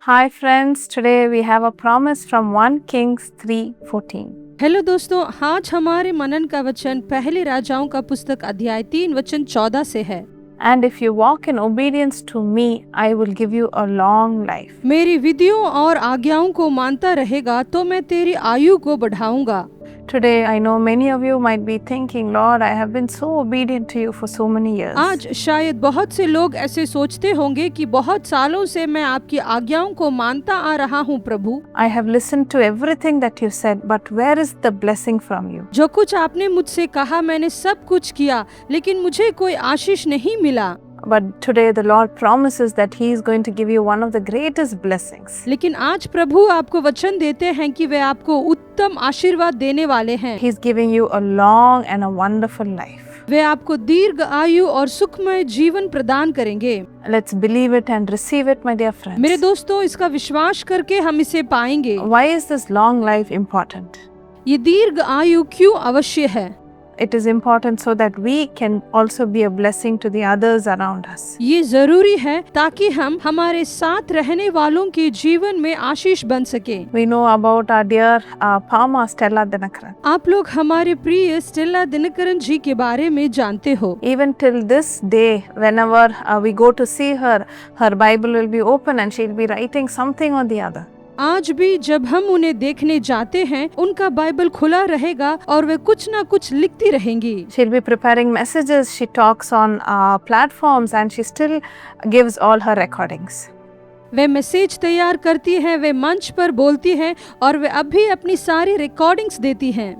Hi friends, today we have a promise from 1 Kings 3:14. Hello दोस्तों, आज हमारे मनन का वचन पहले राजाओं का पुस्तक अध्याय 3 वचन 14 से है। And if you walk in obedience to me, I will give you a long life. मेरी विधियों और आज्ञाओं को मानता रहेगा तो मैं तेरी आयु को बढ़ाऊंगा। Today I know many of you might be thinking, Lord, I have been so obedient to you for so many years. आज शायद बहुत से लोग ऐसे सोचते होंगे कि बहुत सालों से मैं आपकी आज्ञाओं को मानता आ रहा हूँ प्रभु। I have listened to everything that you said, but where is the blessing from you? जो कुछ आपने मुझसे कहा मैंने सब कुछ किया, लेकिन मुझे कोई आशीष नहीं मिला। But today the Lord promises that He is going to give you one of the greatest blessings. लेकिन आज प्रभु आपको वचन देते हैं कि वे आपको उत्तम आशीर्वाद देने वाले हैं। He is giving you a long and a wonderful life. वे आपको दीर्घ आयु और सुखमय जीवन प्रदान करेंगे। Let's believe it and receive it, my dear friends. मेरे दोस्तों, इसका विश्वास करके हम इसे पाएंगे। Why is this long life important? ये दीर्घ आयु क्यों आवश्यक है? It is important so that we can also be a blessing to the others around us. ये जरूरी है ताकि हम हमारे साथ रहने वालों के जीवन में आशीष बन सके। We know about our dear Pama Stella Dinakaran. आप लोग हमारे प्रिय स्टेला दिनकरन जी के बारे में जानते हो। Even till this day, whenever we go to see her, her Bible will be open and she'll be writing something or the other. आज भी जब हम उन्हें देखने जाते हैं, उनका बाइबल खुला रहेगा और वे कुछ ना कुछ लिखती रहेंगी। She'll be preparing messages, she talks on platforms and she still gives all her recordings. Way message तैयार करती हैं, वे मंच पर बोलती हैं और वे अभी अपनी सारी रिकॉर्डिंग्स देती हैं।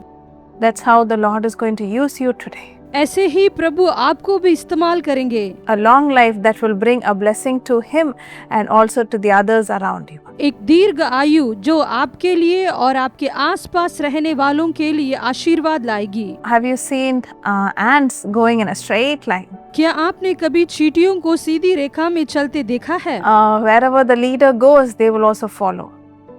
That's how the Lord is going to use you today. ऐसे ही प्रभु आपको भी इस्तेमाल करेंगे। A long life that will bring a blessing to him and also to the others around you. एक दीर्घ आयु जो आपके लिए और आपके आसपास रहने वालों के लिए आशीर्वाद लाएगी। Have you seen ants going in a straight line? क्या आपने कभी चींटियों को सीधी रेखा में चलते देखा है? Wherever the leader goes, they will also follow.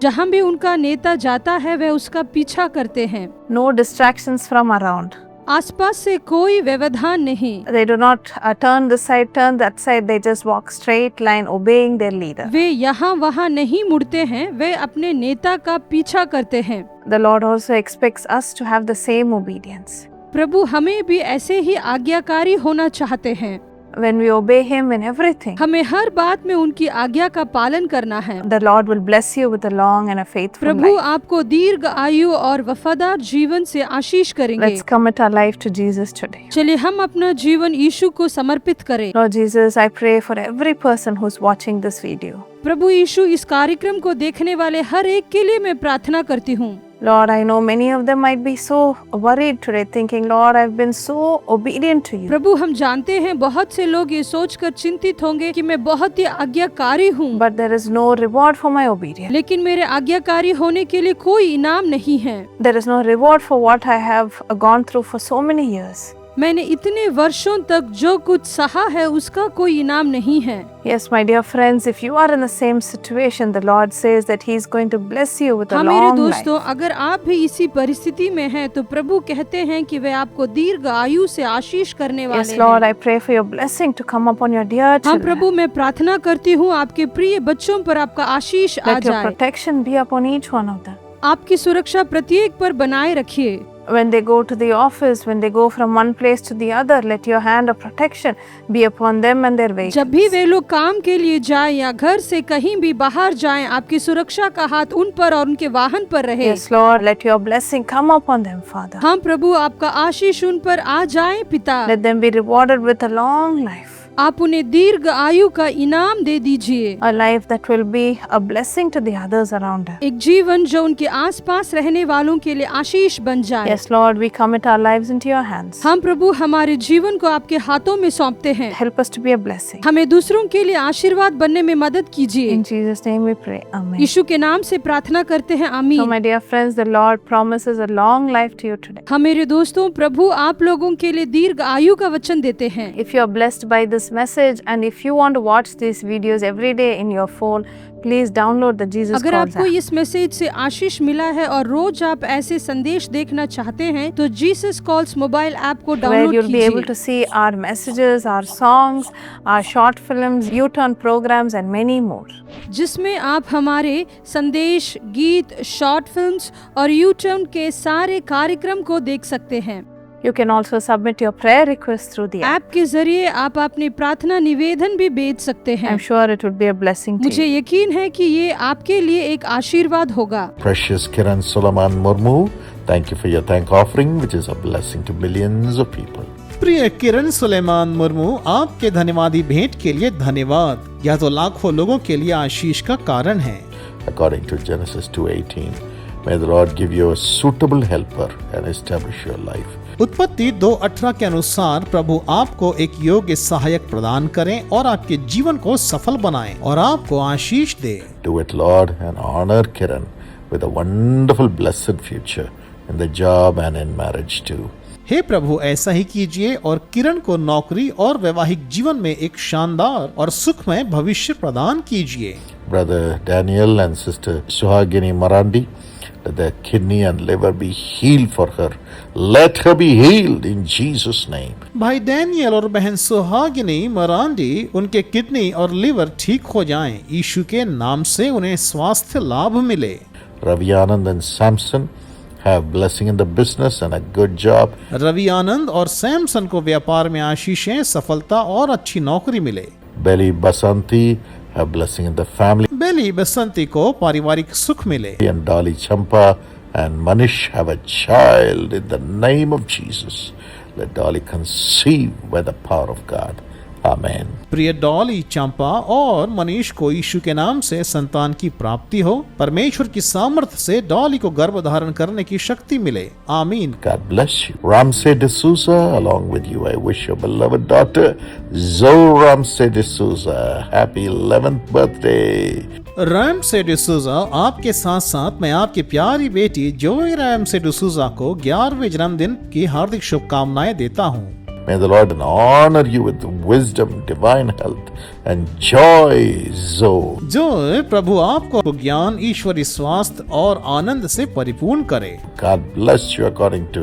जहाँ भी उनका नेता जाता है वे उसका पीछा करते हैं। No distractions from around. आसपास से कोई व्यवधान नहीं। They do not turn this side, turn that side. They just walk straight line, obeying their leader. वे यहाँ वहाँ नहीं मुड़ते हैं, वे अपने नेता का पीछा करते हैं। The Lord also expects us to have the same obedience. प्रभु हमें भी ऐसे ही आज्ञाकारी होना चाहते हैं। When we obey Him in everything, हमें हर बात में उनकी आज्ञा का पालन करना है। the Lord will bless you with a long and a faithful Prabhu life. आपको दीर्घ आयु और वफादार जीवन से आशीष करेंगे। Let's commit our life to Jesus today. चलिए हम अपना जीवन यीशु को समर्पित करें। Lord Jesus, I pray for every person who's watching this video. प्रभु यीशु, इस कार्यक्रम को देखने वाले हर एक के लिए मैं प्रार्थना करती हूँ। Lord, I know many of them might be so worried today, thinking, Lord, I've been so obedient to you. प्रभु, हम जानते हैं बहुत से लोग ये सोचकर चिंतित होंगे कि मैं बहुत ही आज्ञाकारी हूँ, But there is no reward for my obedience. लेकिन मेरे आज्ञाकारी होने के लिए कोई इनाम नहीं है। There is no reward for what I have gone through for so many years. मैंने इतने वर्षों तक जो कुछ सहा है उसका कोई इनाम नहीं है। Yes, my dear friends, if you are in the same situation, the Lord says that He is going to bless you with a मेरे long दोस्तों, life. अगर आप भी इसी परिस्थिति में हैं, तो प्रभु कहते हैं कि वे आपको दीर्घ आयु से आशीष करने वाले Yes, Lord, हैं। I pray for your blessing to come upon your dear हाँ children. प्रभु, मैं प्रार्थना करती हूँ आपके प्रिय बच्चों पर आपका आशीष आ Let your जाए। protection be upon each one of them. आपकी सुरक्षा प्रत्येक पर बनाए रखिए। When they go to the office, when they go from one place to the other, let your hand of protection be upon them and their vehicles. जब भी वे लोग काम के लिए जाएं या घर से कहीं भी बाहर जाएं, आपकी सुरक्षा का हाथ उन पर और उनके वाहन पर रहे। Yes, Lord, let your blessing come upon them, Father. हाँ प्रभु, आपका आशीष उन पर आ जाए पिता। Let them be rewarded with a long life. आप उन्हें दीर्घ आयु का इनाम दे दीजिए। A life that will be a blessing to the others around them. एक जीवन जो उनके आसपास रहने वालों के लिए आशीष बन जाए। Yes, Lord, we commit our lives into your hands. हम प्रभु हमारे जीवन को आपके हाथों में सौंपते हैं। Help us to be a blessing. हमें दूसरों के लिए आशीर्वाद बनने में मदद कीजिए। In Jesus' name we pray. Amen. यीशु के नाम से प्रार्थना करते हैं, So, आमीन। my dear friends, the Lord promises a long life to you today. हाँ मेरे दोस्तों, प्रभु आप लोगों के लिए दीर्घ आयु का वचन देते हैं। If you are blessed by this message and if you want to watch these videos every day in your phone, please download the Jesus अगर Calls आपको app. इस मैसेज से आशीष मिला है और रोज आप ऐसे संदेश देखना चाहते हैं, तो जीसस कॉल्स मोबाइल ऐप को Where download you'll be able कीजिए। to see our messages, our songs, our short films, U-turn programs and many more. जिसमें आप हमारे संदेश, गीत, शॉर्ट फिल्म्स और यूट्यूब के सारे कार्यक्रम को देख सकते हैं। You can also submit your prayer requests through the app. App के जरिए आप अपनी प्रार्थना निवेदन भी भेज सकते हैं। I'm sure it would be a blessing to मुझे you. यकीन है कि ये आपके लिए एक आशीर्वाद होगा। Precious Kiran Solomon Murmu, thank you for your thank offering, which is a blessing to millions of people. प्रिय किरण सुलेमान मुर्मू, आपके धन्यवादी भेंट के लिए धन्यवाद। यह तो लाखों लोगों के लिए आशीष का कारण है। According to Genesis 2:18, may the Lord give you a suitable helper and establish your life. उत्पत्ति 2:18 के अनुसार प्रभु आपको एक योग्य सहायक प्रदान करें और आपके जीवन को सफल बनाएं और आपको आशीष दे। Do it, Lord, and honor Kiran with a wonderful blessed future in the job and in marriage too. हे प्रभु, ऐसा ही कीजिए और किरण को नौकरी और वैवाहिक जीवन में एक शानदार और सुखमय भविष्य प्रदान कीजिए। Brother Daniel and Sister Suhagini Marandi, let their kidney and liver be healed for her. Let her be healed in Jesus' name. भाई डैनियल और बहन सुहागिनी मरांडी, उनके किडनी और लिवर ठीक हो जाएं। यीशु के नाम से उन्हें स्वास्थ्य लाभ मिले। Ravi Anand and Samson have blessing in the business and a good job. Ravi आनंद और सैमसन को व्यापार में आशीषें, सफलता और अच्छी नौकरी मिले। Belly Basanti have blessing in the family. बेली बसंती को पारिवारिक सुख मिले। And Dolly Champa and Manish have a child in the name of Jesus. Let Dolly conceive by the power of God. Amen. प्रिय डॉली चंपा और मनीष को यीशु के नाम से संतान की प्राप्ति हो। परमेश्वर की सामर्थ्य से डॉली को गर्भ धारण करने की शक्ति मिले। आमीन। God bless you. Ramsey D'Souza, along with you, I wish your beloved daughter, Zoe Ramsey D'Souza, happy 11th birthday. RAM से डिसूजा, आपके साथ साथ मैं आपकी प्यारी बेटी जोई रैम से डिसूजा को 11वें जन्मदिन की हार्दिक शुभकामनाएं देता हूँ। May the Lord honor you with wisdom, divine health, and joy, Zoe. जो प्रभु आपको ज्ञान, ईश्वरी स्वास्थ्य और आनंद से परिपूर्ण करे। God bless you according to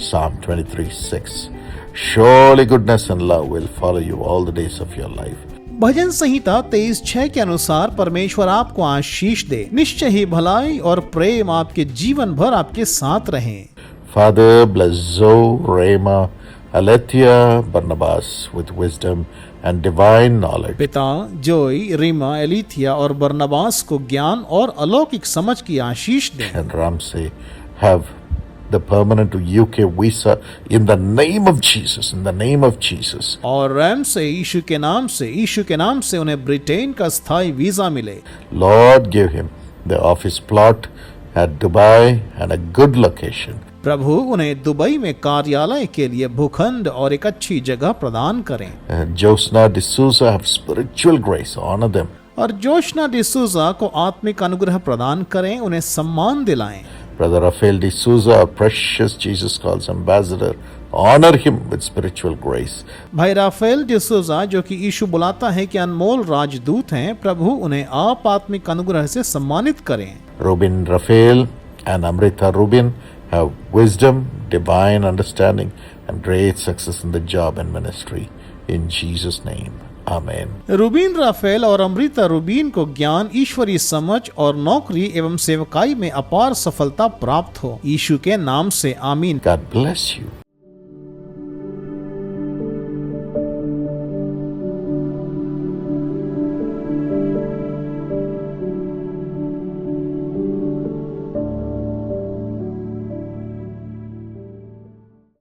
Psalm 23:6. Surely goodness and love will follow you all the days of your life. भजन संहिता 23:6 के अनुसार परमेश्वर आपको आशीष दे। निश्चय ही भलाई और प्रेम आपके जीवन भर आपके साथ रहें। Father, bless Zoe, Rema, Alethea, Barnabas with wisdom and divine knowledge. पिता जोई, रीमा, एलिथिया और बरनबास को ज्ञान और अलौकिक समझ की आशीष दें। And Ramsey have the permanent UK visa in the name of Jesus, in the name of Jesus. और रैम से यीशु के नाम से उन्हें ब्रिटेन का स्थायी वीजा मिले। Lord, give him the office plot at Dubai and a good location. प्रभु उन्हें दुबई में कार्यालय के लिए भूखंड और एक अच्छी जगह प्रदान करें। Josna D'Souza have spiritual grace, honor them. और जोशना डिसूजा को आत्मिक अनुग्रह प्रदान करें, उन्हें सम्मान दिलाएं। Brother Rafael D'Souza, a precious Jesus calls ambassador, honor him with spiritual grace. भाई राफेल डिसूजा, जो कि यीशु बुलाता है कि अनमोल राजदूत हैं, प्रभु उन्हें आप आत्मिक अनुग्रह से सम्मानित करें। Rubin Rafael and Amrita Rubin have wisdom, divine understanding, and great success in the job and ministry. In Jesus' name, Amen. Ruben Rafael और अमृता रूबीन को ज्ञान, ईश्वरीय समझ और नौकरी एवं सेवकाई में अपार सफलता प्राप्त हो। यीशु के नाम से आमीन। God bless you.